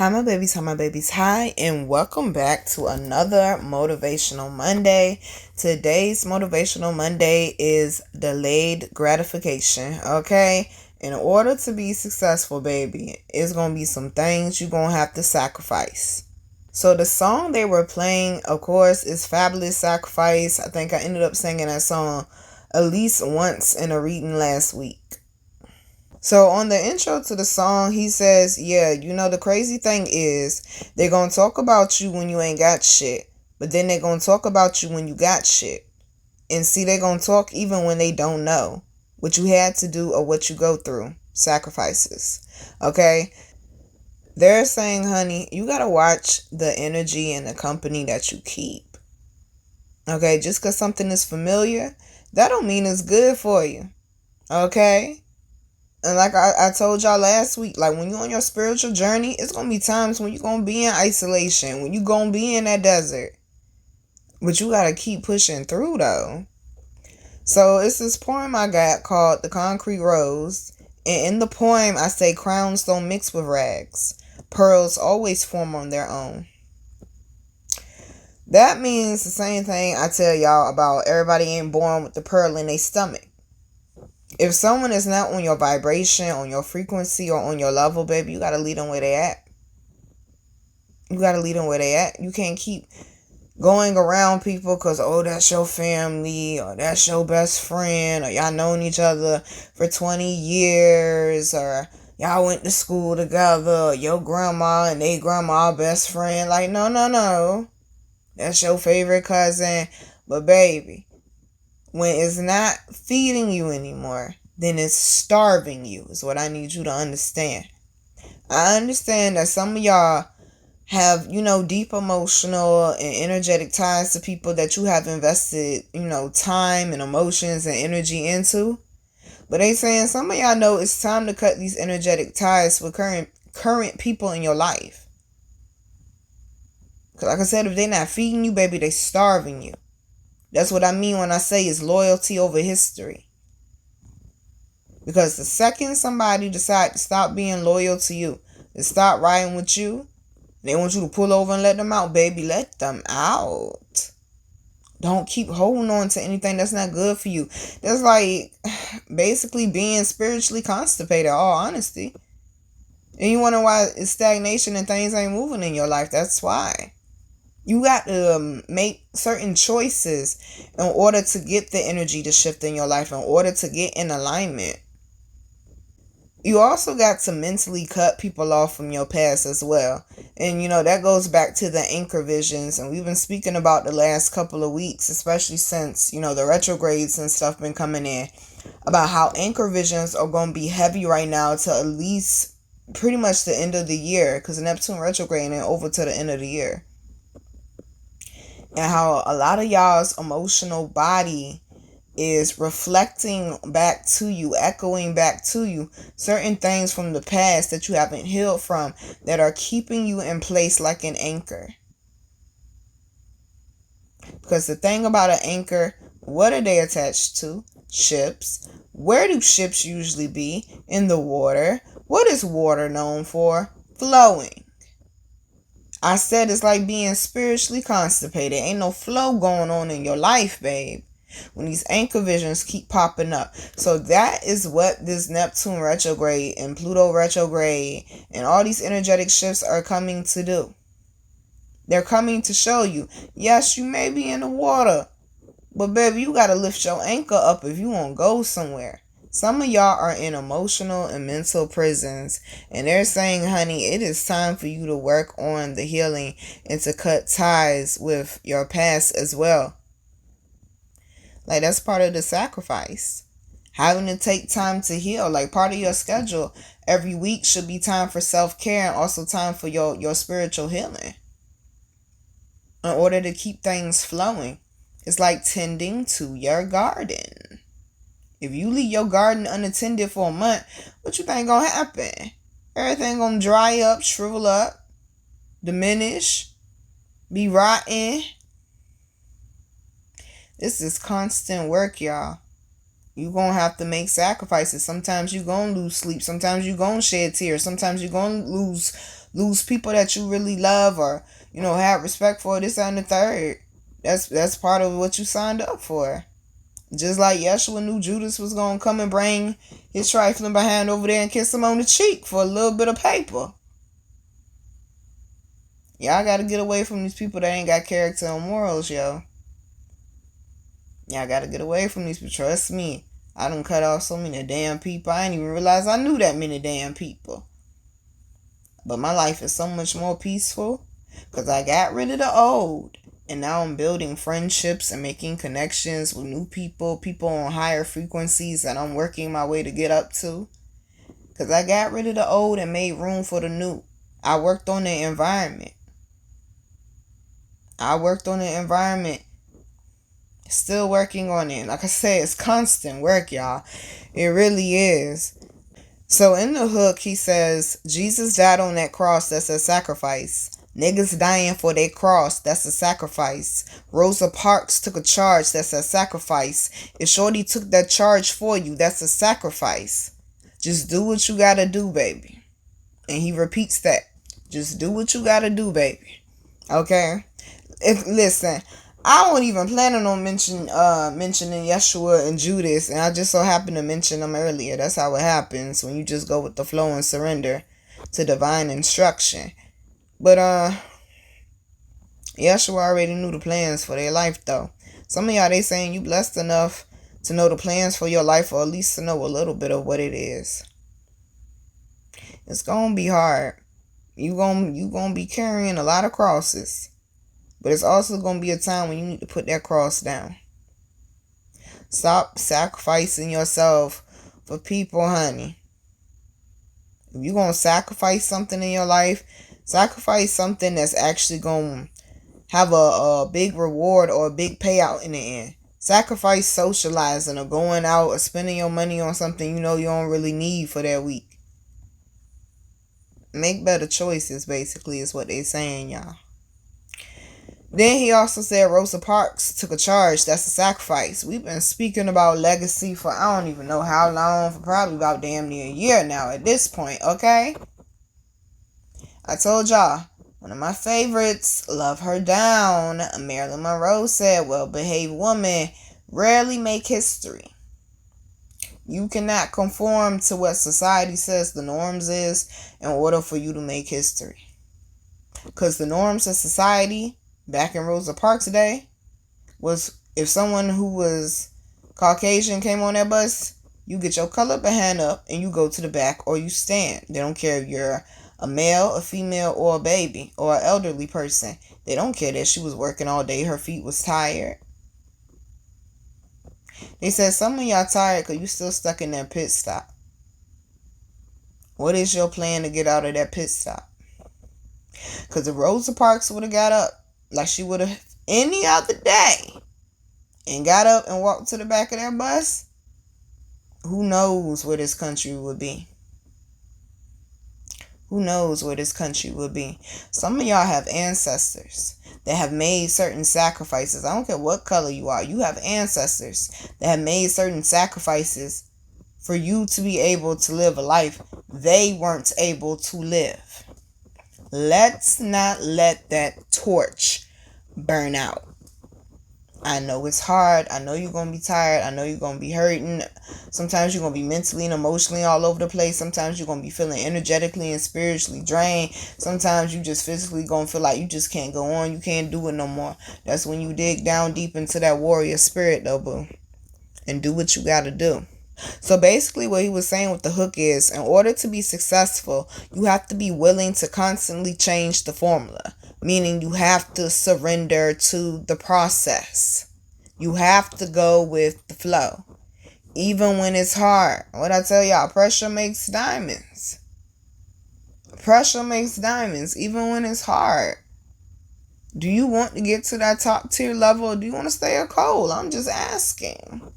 Hi my babies, hi, and welcome back to another Motivational Monday. Today's Motivational Monday is delayed gratification, okay? In order to be successful, baby, it's going to be some things you're going to have to sacrifice. So the song they were playing, of course, is Fabulous Sacrifice. I think I ended up singing that song at least once in a reading last week. So on the intro to the song, he says, the crazy thing is they're going to talk about you when you ain't got shit. But then they're going to talk about you when you got shit. And see, they're going to talk even when they don't know what you had to do or what you go through. Sacrifices. Okay? They're saying, honey, you got to watch the energy and the company that you keep. Okay? Just because something is familiar, that don't mean it's good for you. Okay? And like I told y'all last week, like when you're on your spiritual journey, it's going to be times when you're going to be in isolation, when you're going to be in that desert. But you got to keep pushing through though. So it's this poem I got called The Koncrete Rose. And in the poem, I say crowns don't mix with rags. Pearls always form on their own. That means the same thing I tell y'all about everybody ain't born with the pearl in their stomach. If someone is not on your vibration, on your frequency, or on your level, baby, you got to lead them where they at. You got to lead them where they at. You can't keep going around people because, that's your family, or that's your best friend, or y'all known each other for 20 years, or y'all went to school together, or your grandma and they grandma best friend. Like, no. That's your favorite cousin. But, baby, when it's not feeding you anymore, then it's starving you, is what I need you to understand. I understand that some of y'all have, deep emotional and energetic ties to people that you have invested, time and emotions and energy into. But they saying some of y'all know it's time to cut these energetic ties with current people in your life. Because like I said, if they're not feeding you, baby, they starving you. That's what I mean when I say it's loyalty over history. Because the second somebody decides to stop being loyal to you, to stop riding with you, they want you to pull over and let them out, baby. Let them out. Don't keep holding on to anything that's not good for you. That's like basically being spiritually constipated, all honesty. And you wonder why it's stagnation and things ain't moving in your life. That's why. You got to make certain choices in order to get the energy to shift in your life, in order to get in alignment. You also got to mentally cut people off from your past as well. And, that goes back to the anchor visions. And we've been speaking about the last couple of weeks, especially since, the retrogrades and stuff been coming in, about how anchor visions are going to be heavy right now to at least pretty much the end of the year. Because Neptune retrograding over to the end of the year. And how a lot of y'all's emotional body is reflecting back to you, echoing back to you certain things from the past that you haven't healed from that are keeping you in place like an anchor. Because the thing about an anchor, what are they attached to? Ships. Where do ships usually be? In the water. What is water known for? Flowing. I said it's like being spiritually constipated. Ain't no flow going on in your life, babe, when these anchor visions keep popping up. So that is what this Neptune retrograde and Pluto retrograde and all these energetic shifts are coming to do. They're coming to show you, yes, you may be in the water, but baby, you got to lift your anchor up if you want to go somewhere. Some of y'all are in emotional and mental prisons, and they're saying, honey, it is time for you to work on the healing and to cut ties with your past as well. Like, that's part of the sacrifice. Having to take time to heal, like part of your schedule every week should be time for self-care and also time for your spiritual healing in order to keep things flowing. It's like tending to your garden. If you leave your garden unattended for a month, what you think gonna happen? Everything gonna dry up, shrivel up, diminish, be rotten. This is constant work, y'all. You gonna have to make sacrifices. Sometimes you gonna lose sleep. Sometimes you gonna shed tears. Sometimes you gonna lose people that you really love, or have respect for. This and the third. That's part of what you signed up for. Just like Yeshua knew Judas was gonna come and bring his trifling behind over there and kiss him on the cheek for a little bit of paper. Y'all gotta get away from these people that ain't got character and morals, yo. Y'all gotta get away from these people. Trust me. I done cut off so many damn people. I didn't even realize I knew that many damn people. But my life is so much more peaceful because I got rid of the old. And now I'm building friendships and making connections with new people on higher frequencies that I'm working my way to get up to. Because I got rid of the old and made room for the new. I worked on the environment. Still working on it. Like I said, it's constant work, y'all. It really is. So in the hook, he says, Jesus died on that cross. That's a sacrifice. Niggas dying for their cross. That's a sacrifice. Rosa Parks took a charge. That's a sacrifice. If Shorty took that charge for you, that's a sacrifice. Just do what you gotta do, baby. And he repeats that. Just do what you gotta do, baby. Okay? Listen, I wasn't even planning on mentioning Yeshua and Judas, and I just so happened to mention them earlier. That's how it happens when you just go with the flow and surrender to divine instruction. But Yeshua already knew the plans for their life, though. Some of y'all, they saying you blessed enough to know the plans for your life, or at least to know a little bit of what it is. It's gonna be hard. You gonna be carrying a lot of crosses. But it's also going to be a time when you need to put that cross down. Stop sacrificing yourself for people, honey. If you're going to sacrifice something in your life, sacrifice something that's actually going to have a big reward or a big payout in the end. Sacrifice socializing or going out or spending your money on something you don't really need for that week. Make better choices, basically, is what they're saying, y'all. Then he also said Rosa Parks took a charge. That's a sacrifice. We've been speaking about legacy for I don't even know how long, for probably about damn near a year now at this point, okay? I told y'all, one of my favorites, Love Her Down, Marilyn Monroe said, well-behaved women rarely make history. You cannot conform to what society says the norms is in order for you to make history. Because the norms of society back in Rosa Parks' day was if someone who was Caucasian came on that bus, you get your colored behind up and you go to the back or you stand. They don't care if you're a male, a female, or a baby or an elderly person. They don't care that she was working all day. Her feet was tired. They said some of y'all tired because you still stuck in that pit stop. What is your plan to get out of that pit stop? Because if Rosa Parks would have got up like she would have any other day and got up and walked to the back of that bus, who knows where this country would be? Who knows where this country would be? Some of y'all have ancestors that have made certain sacrifices. I don't care what color you are. You have ancestors that have made certain sacrifices for you to be able to live a life they weren't able to live. Let's not let that torch burn out. I know it's hard. I know you're going to be tired. I know you're going to be hurting. Sometimes you're going to be mentally and emotionally all over the place. Sometimes you're going to be feeling energetically and spiritually drained. Sometimes you just physically going to feel like you just can't go on. You can't do it no more. That's when you dig down deep into that warrior spirit, though, boo. And do what you got to do. So basically what he was saying with the hook is, in order to be successful, you have to be willing to constantly change the formula. Meaning you have to surrender to the process. You have to go with the flow. Even when it's hard. What I tell y'all, pressure makes diamonds. Pressure makes diamonds, even when it's hard. Do you want to get to that top tier level, or do you want to stay a cold? I'm just asking.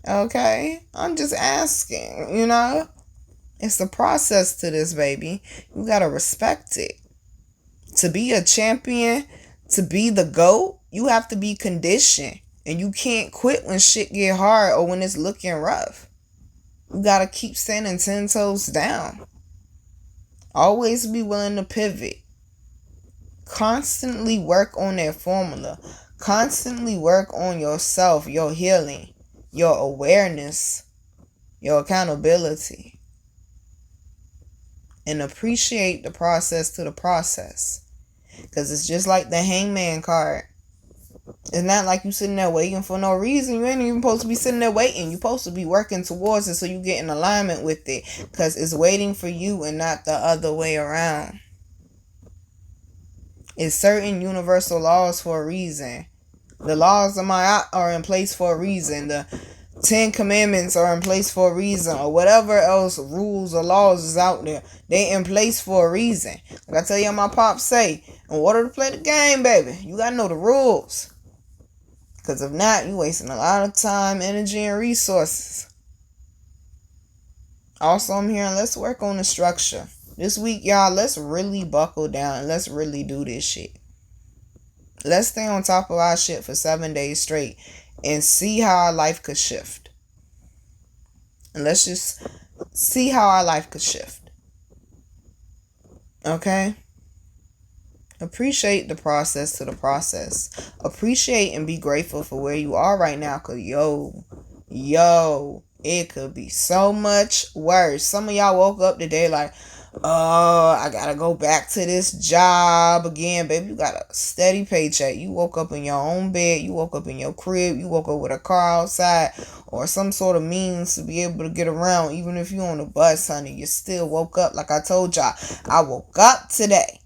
Okay? I'm just asking, It's the process to this, baby. You gotta respect it. To be a champion, to be the GOAT, you have to be conditioned. And you can't quit when shit get hard or when it's looking rough. You gotta keep standing 10 toes down. Always be willing to pivot. Constantly work on that formula. Constantly work on yourself, your healing, your awareness, your accountability. And appreciate the process to the process. Because it's just like the hangman card. It's not like you sitting there waiting for no reason. You ain't even supposed to be sitting there waiting. You're supposed to be working towards it so you get in alignment with it. Because it's waiting for you and not the other way around. It's certain universal laws for a reason. The laws of Ma'at are in place for a reason. The 10 commandments are in place for a reason. Or whatever else rules or laws is out there. They in place for a reason. Like I tell you, my pops say, in order to play the game, baby, you gotta know the rules. Because if not, you wasting a lot of time, energy, and resources. Also, I'm hearing, let's work on the structure. This week, y'all, let's really buckle down and let's really do this shit. Let's stay on top of our shit for 7 days straight and see how our life could shift. And let's just see how our life could shift. Okay? Appreciate the process to the process. Appreciate and be grateful for where you are right now. Because, it could be so much worse. Some of y'all woke up today like, oh, I gotta go back to this job again. Baby, you got a steady paycheck. You woke up in your own bed. You woke up in your crib. You woke up with a car outside or some sort of means to be able to get around. Even if you're on the bus, honey, you still woke up. Like I told y'all, I woke up today.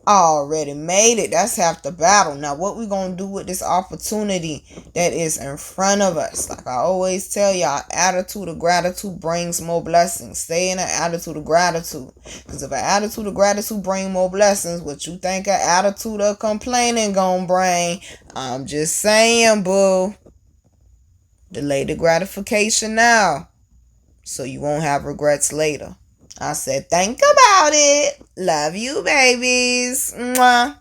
I already made it. That's half the battle. Now, what we gonna do with this opportunity that is in front of us? Like I always tell y'all, attitude of gratitude brings more blessings. Stay in an attitude of gratitude. Because if an attitude of gratitude bring more blessings, what you think an attitude of complaining gonna bring? I'm just saying, boo. Delay the gratification now, so you won't have regrets later. I said, think about it. Love you, babies. Mwah.